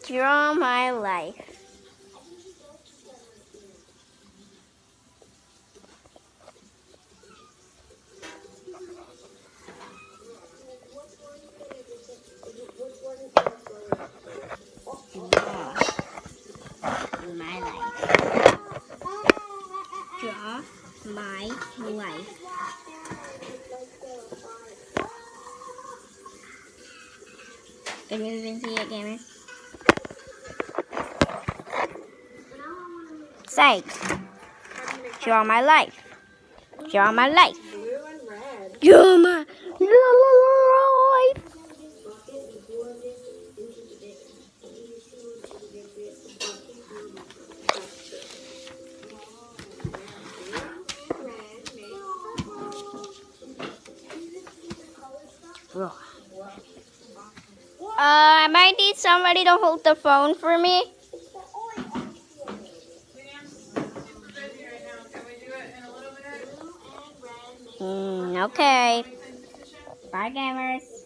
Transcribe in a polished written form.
Draw my life. Draw my life. Can you even see it, gamer? Say, draw my life. Draw my life. Draw my life. I might need somebody to hold the phone for me. Okay. Bye, gamers.